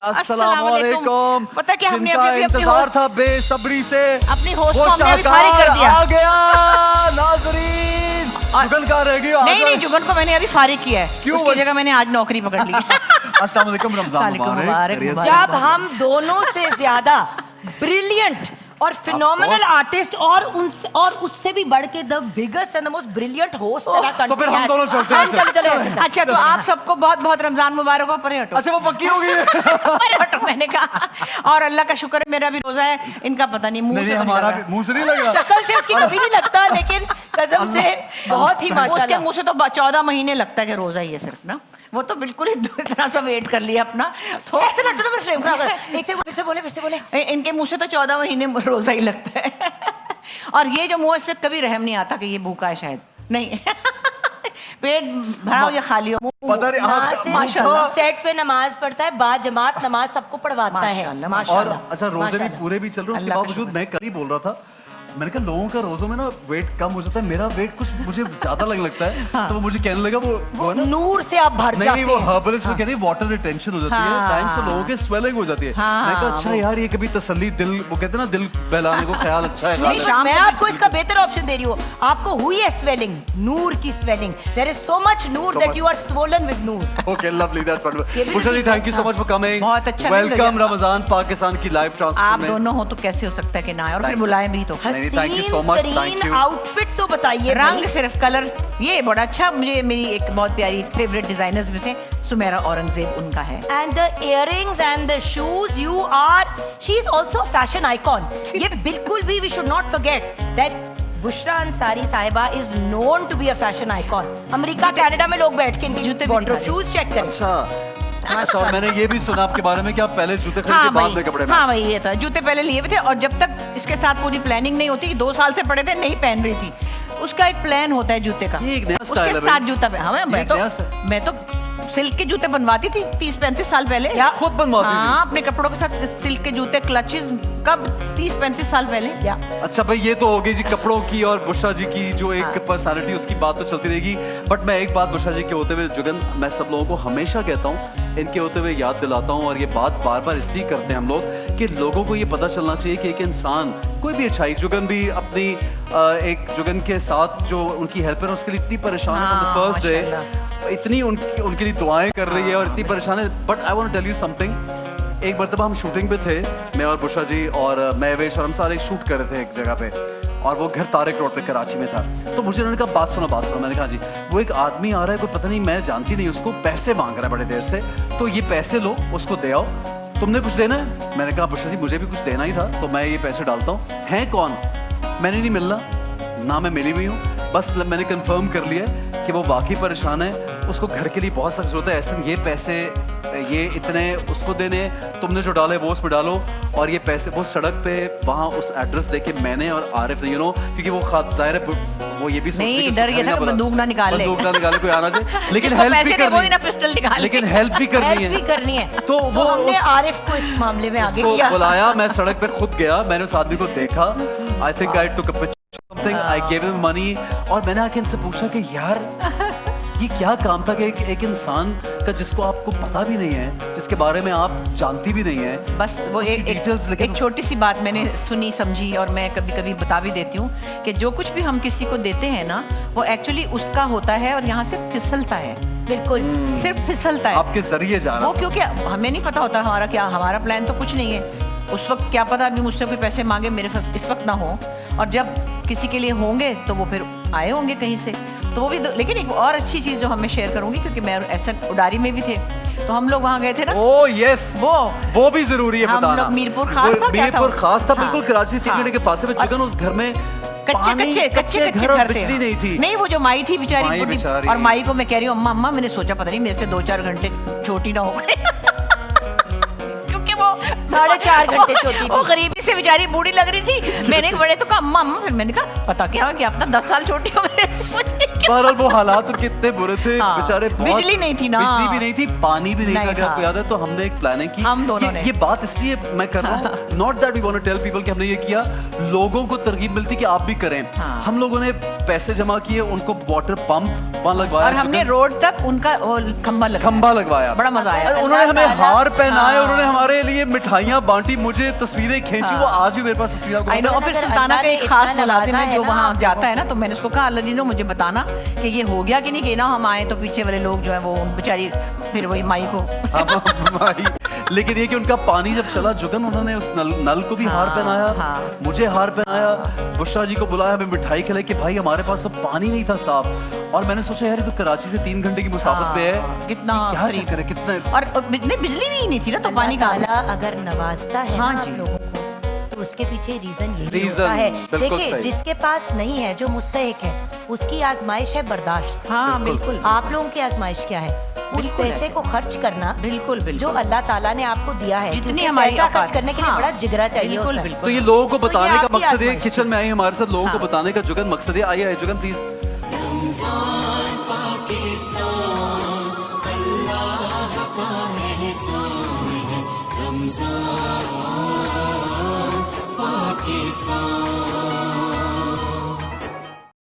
अस्सलामुअलैकुम। पता क्या हमने अभी इंतजार था बेसब्री से अपनी होस्ट को हमने अभी फारिग कर दिया। आ गया नाज़रीन। जुगन कहाँ रह गई? नहीं जुगन को मैंने अभी फारिग किया है। क्यों? उसकी जगह मैंने आज नौकरी पकड़ ली। अस्सलाम वालेकुम, रमजान मुबारक। जब हम दोनों से ज्यादा ब्रिलियंट और फिनोमिनल आर्टिस्ट और उससे भी बढ़ के the biggest and the most brilliant host तो फिर हम दोनों चलते हैं। चलो। अच्छा तो आप सबको बहुत बहुत रमजान मुबारक हो। परे हटो। अच्छा वो पक्की हो गई है। परे हटो मैंने कहा। और अल्लाह का शुक्र है मेरा भी रोजा है, इनका पता नहीं मुंह से हमारा मुंह से नहीं लग रहा। शक्ल से उसकी कभी नहीं लगता, लेकिन कसम से बहुत ही माशाल्लाह। उसके मुंह से तो 14 महीने लगता है कि रोजा ही है सिर्फ ना। वो तो बिल्कुल ही इतना सा वेट कर लिया अपना। तो ऐसे रटो ना, फ्रेम खराब कर। एक से फिर से बोले। इनके मुंह से तो 14 महीने रोजा ही लगता है। और ये जो मुंह इससे कभी रहम नहीं आता कि ये भूखा है शायद नहीं। पेट भरा हो या खाली हो। पता नहीं माशाल्लाह सेट पे नमाज पढ़ता है, बा जमात नमाज सबको पढ़वाता है और माशाल्लाह। अच्छा रोजे भी पूरे भी चल रहे हैं। उसके बावजूद मैं कल ही बोल रहा था, मैंने कहा लोगों का रोजों में ना वेट कम हो जाता है, मेरा वेट कुछ मुझे ज्यादा लगने लगता है। हाँ। तो वो मुझे कहने लगा वो ना नूर से आप भर जाते हैं। नहीं वो हर्बलिस्ट में कह रही वाटर रिटेंशन हो जाती है, टाइम से लोगों के स्वेलिंग हो जाती है। मैंने कहा अच्छा यार ये कभी तसल्ली दिल, वो कहते हैं ना दिल बहलाने को ख्याल अच्छा है। नहीं मैं आपको इसका बेहतर ऑप्शन दे रही हूँ। आपको हुई है स्वेलिंग, नूर की swelling. There is so much noor that you are swollen with noor. Okay lovely, that's wonderful. Pushpa ji thank you so much for coming. बहुत अच्छा। वेलकम रमजान पाकिस्तान की लाइव ट्रांसमिशन आप दोनों हो तो कैसे हो सकता है कि ना आए, और फिर बुलाएं भी तो। Thank you so much. Outfit तो बताइए। रंग सिर्फ कलर ये बड़ा अच्छा। मुझे मेरी एक बहुत प्यारी फेवरेट डिजाइनर्स में से सुमेरा औरंगजेब उनका है। And the earrings and the shoes, you are she is also fashion icon. ये बिल्कुल भी we should not forget that Bushra Ansari Sahiba is known to be a fashion icon. America Canada में लोग बैठ के जूते वार्डरोब शूज चेक करें। अच्छा मैंने ये भी सुना आपके बारे में कि आप पहले जूते खरीदे बाद में कपड़े में। हाँ भाई ये तो जूते पहले लिए हुए थे, और जब तक इसके साथ पूरी प्लानिंग नहीं होती कि 2 साल से पड़े थे नहीं पहन रही थी। उसका एक प्लान होता है जूते का, उसके साथ जूता मैं तो सिल्क के जूते बनवाती थी 30-35 साल पहले। खुद बनवाती थी? हाँ अपने कपड़ों के साथ सिल्क के जूते, क्लचेस कब 30-35 साल पहले। अच्छा भाई ये तो हो गई जी कपड़ों की और बुशरा जी की जो एक पर्सनालिटी, उसकी बात तो चलती रहेगी। बट मैं एक बात बुशरा जी के होते हुए जुगन, मैं सब लोगों को हमेशा कहता हूँ, इनके होते हुए याद दिलाता हूँ, और ये बात बार बार इसलिए करते हैं हम लोग कि लोगों को ये पता चलना चाहिए कि एक इंसान कोई भी अच्छाई, जुगन भी अपनी एक जुगन के साथ जो उनकी हेल्पर है उसके लिए इतनी परेशान है फर्स्ट डे, इतनी उनके लिए दुआएं कर रही है और इतनी परेशान है। But I want to tell you something. एक मरतबा हम शूटिंग पे थे, मैं और बुशरा जी और मैं वे शर्म सारे शूट कर रहे थे एक जगह पे, और वो घर तारिक रोड पे कराची में था। तो मुझे उन्होंने कहा बात सुनो। मैंने कहा जी वो एक आदमी आ रहा है, कोई पता नहीं मैं जानती नहीं उसको, पैसे मांग रहा है बड़े देर से, तो ये पैसे लो उसको दे आओ, तुमने कुछ देना है? मैंने कहा बुशरा जी मुझे भी कुछ देना ही था, तो मैं ये पैसे डालता हूँ। हैं कौन? मैंने नहीं मिलना ना, मैं मिली हुई हूँ, बस मैंने कंफर्म कर लिया कि वो वाकई परेशान है, उसको घर के लिए बहुत सख्त जरूरत है। ऐसे ये पैसे ये इतने उसको देने, तुमने जो डाले वो उस पर डालो, और ये पैसे वो सड़क पे वहाँ उस एड्रेस देके मैंने और आरिफ ने क्योंकि वो जाहिर है वो ये भी नहीं डर गया था कि बंदूक ना निकाले कोई आना चाहिए, लेकिन हेल्प भी करनी है। तो वो हमने आरिफ को इस मामले में आगे किया, बुलाया, मैं सड़क पे खुद गया, मैंने उस आदमी को देखा, I think I took a picture, I give him money, और मैंने आके इनसे पूछा कि यार ये क्या काम था कि एक इंसान का जिसको आपको पता भी नहीं है, जिसके बारे में आप जानती भी नहीं है, बस वो एक छोटी सी बात मैंने सुनी समझी, और मैं कभी कभी बता भी देती हूँ कि जो कुछ भी हम किसी को देते हैं ना वो एक्चुअली उसका होता है, और यहाँ से फिसलता है, बिल्कुल सिर्फ फिसलता है, आपके जरिए जा रहा वो, क्योंकि हमें नहीं पता होता हमारा क्या, हमारा प्लान तो कुछ नहीं है उस वक्त, क्या पता अभी मुझसे कोई पैसे मांगे मेरे पास इस वक्त ना हो, और जब किसी के लिए होंगे तो वो फिर आए होंगे कहीं से, तो वो भी लेकिन एक और अच्छी चीज जो हमें शेयर करूंगी, क्योंकि मैं ऐसा उडारी में भी थे, तो हम लोग वहाँ गए थे ना। ओह यस, वो भी जरूरी है बताना। हम लोग मीरपुर खास था बिल्कुल कराची से 3 घंटे के फासले में। जुगन उस घर में कच्चे घर थे, नहीं थी, नहीं वो जो माई थी बेचारी, और माई को मैं कह रही हूँ अम्मा मैंने सोचा पता नहीं मेरे से 2-4 घंटे छोटी ना हो गई, क्योंकि वो 4.5 घंटे छोटी थी, वो गरीबी से बेचारी बूढ़ी लग रही थी। मैंने बड़े तो कहा अम्मा, फिर मैंने कहा पता क्या कि आप तो 10 साल छोटी हो मेरे से। बहरहाल वो हालात उनके इतने बुरे थे, हाँ, बेचारे बिजली नहीं थी ना, बिजली भी नहीं थी, पानी भी नहीं था, नहीं अगर आपको था। याद है तो हमने एक प्लानिंग की। हम दोनों ने। ये बात इसलिए मैं कर रहा हूँ, not that we want to tell people कि हमने ये किया, लोगों को तरगीब मिलती कि आप भी करें। हाँ। हम लोगों ने पैसे जमा किए, उनको वाटर पंप वहाँ लगवाया, और हमने रोड तक उनका वो खंबा लगवाया, बड़ा मजा आया। उन्होंने हमें हार पहनाए, हाँ। उन्होंने हमारे लिए मिठाइयाँ बांटी, मुझे तस्वीरें खींची, वो आज भी मेरे पास तस्वीरें आपको आई नो। और फिर अगर सुल्ताना अल्लाह का ने एक खास इतना मुलाजिम है नवाजा जो है ना वहाँ आप जाता लोगों है ना, तो मैंने उसको कहा अल्लाह जी ने मुझे बताना कि ये हो गया कि नहीं, कि ना हम आए तो पीछे वाले लोग जो है वो बेचारी फिर वही माई को लेकिन ये कि उनका पानी जब चला जुगन, उन्होंने उस नल को भी हार पहनाया, हाँ। मुझे हार पहनाया, बुशरा जी को बुलाया, हमें मिठाई खिलाई कि भाई हमारे पास तो पानी नहीं था साफ। और मैंने सोचा यार ये तो कराची से 3 घंटे की मुसाफत पे है, कितना क्या करीब। चक्कर है, कितना। और बिजली भी नहीं थी ना, तो पानी कहाँ से? अल्लाह ताला अगर नवाजता है हाँ ना जी। आप लोगों को, तो उसके पीछे रीजन यही Reason, होता है। बिल्कुल देखिए, सही। जिसके पास नहीं है, जो मुस्तहिक है, उसकी आजमाइश है बर्दाश्त। हाँ बिल्कुल। आप लोगों की आजमाइश क्या है? उस बिल्कुल पैसे ऐसे। को खर्च करना बिल्कुल जो बिल्कुल। अल्लाह ताला ने आपको दिया है, जितनी क्योंकि हमारी पैसा औकात खर्च करने के लिए हाँ, बड़ा जिगरा चाहिए बिल्कुल, होता है। बिल्कुल। तो ये लोगों को तो ये बताने का आपकी मकसद है, आजमाइश किचन में आई हमारे साथ, लोगों को हाँ। बताने का जुगन मकसद है। आइए जुगन प्लीज। Pakistan